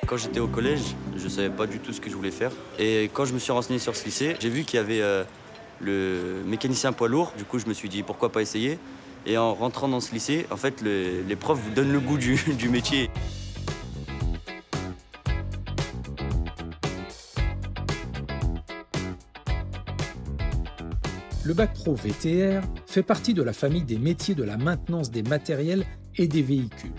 Quand j'étais au collège, je ne savais pas du tout ce que je voulais faire. Et quand je me suis renseigné sur ce lycée, j'ai vu qu'il y avait le mécanicien poids lourd. Du coup, je me suis dit pourquoi pas essayer. Et en rentrant dans ce lycée, en fait, les profs vous donnent le goût du métier. Le bac pro VTR fait partie de la famille des métiers de la maintenance des matériels et des véhicules.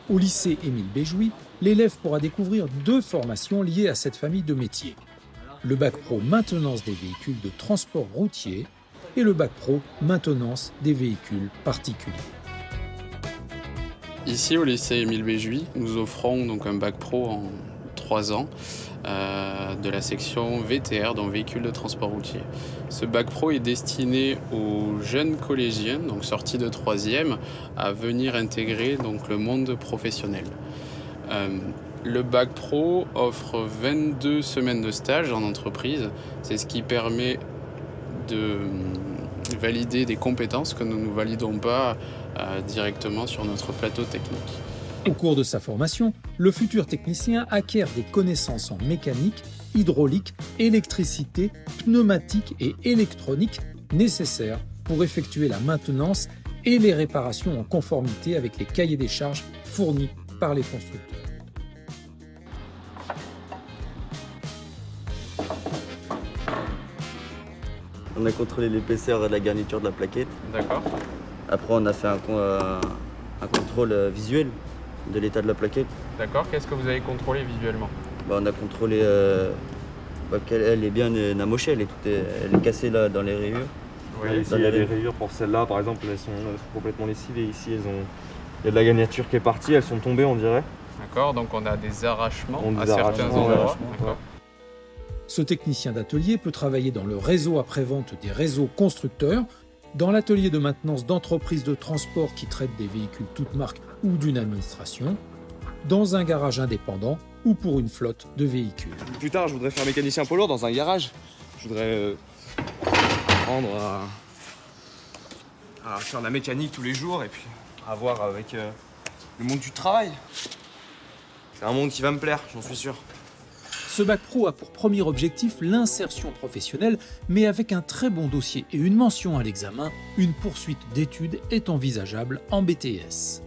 Au lycée Émile Béjouy, l'élève pourra découvrir 2 formations liées à cette famille de métiers. Le bac pro maintenance des véhicules de transport routier et le bac pro maintenance des véhicules particuliers. Ici au lycée Émile Béjouy, nous offrons donc un bac pro en 3 ans de la section VTR, donc véhicules de transport routier. Ce bac pro est destiné aux jeunes collégiens, donc sortis de 3e, à venir intégrer donc, le monde professionnel. Le bac pro offre 22 semaines de stage en entreprise. C'est ce qui permet de valider des compétences que nous ne validons pas directement sur notre plateau technique. Au cours de sa formation, le futur technicien acquiert des connaissances en mécanique, hydraulique, électricité, pneumatique et électronique nécessaires pour effectuer la maintenance et les réparations en conformité avec les cahiers des charges fournis par les constructeurs. On a contrôlé l'épaisseur et la garniture de la plaquette. D'accord. Après, on a fait un contrôle visuel de l'état de la plaquette. D'accord. Qu'est-ce que vous avez contrôlé visuellement? On a contrôlé qu'elle est bien amochée, elle est cassée là dans les rayures. Oui, ici, il y a des rayures pour celles-là, par exemple, elles sont complètement lessives et ici, il y a de la garniture qui est partie, elles sont tombées, on dirait. D'accord, donc on a des arrachements à certains certains endroits. Ce technicien d'atelier peut travailler dans le réseau après-vente des réseaux constructeurs, dans l'atelier de maintenance d'entreprises de transport qui traitent des véhicules toutes marques ou d'une administration, dans un garage indépendant ou pour une flotte de véhicules. Plus tard, je voudrais faire mécanicien poids lourd dans un garage. Je voudrais apprendre à faire de la mécanique tous les jours et puis à voir avec le monde du travail. C'est un monde qui va me plaire, j'en suis sûr. Ce bac pro a pour premier objectif l'insertion professionnelle, mais avec un très bon dossier et une mention à l'examen, une poursuite d'études est envisageable en BTS.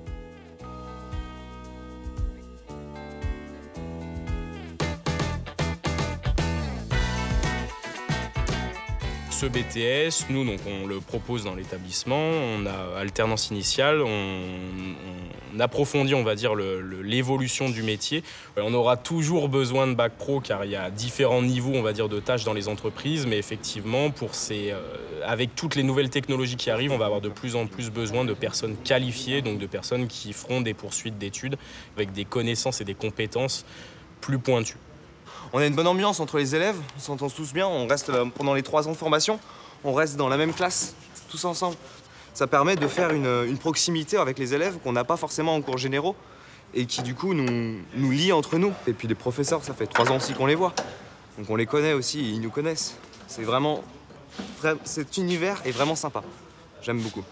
Ce BTS, nous, donc, on le propose dans l'établissement, on a alternance initiale, on approfondit, on va dire, l'évolution du métier. On aura toujours besoin de bac pro car il y a différents niveaux, on va dire, de tâches dans les entreprises, mais effectivement, avec toutes les nouvelles technologies qui arrivent, on va avoir de plus en plus besoin de personnes qualifiées, donc de personnes qui feront des poursuites d'études avec des connaissances et des compétences plus pointues. On a une bonne ambiance entre les élèves, on s'entend tous bien, on reste pendant les 3 ans de formation, on reste dans la même classe, tous ensemble. Ça permet de faire une proximité avec les élèves qu'on n'a pas forcément en cours généraux et qui du coup nous lie entre nous. Et puis les professeurs, ça fait 3 ans aussi qu'on les voit, donc on les connaît aussi, ils nous connaissent. Cet univers est vraiment sympa, j'aime beaucoup.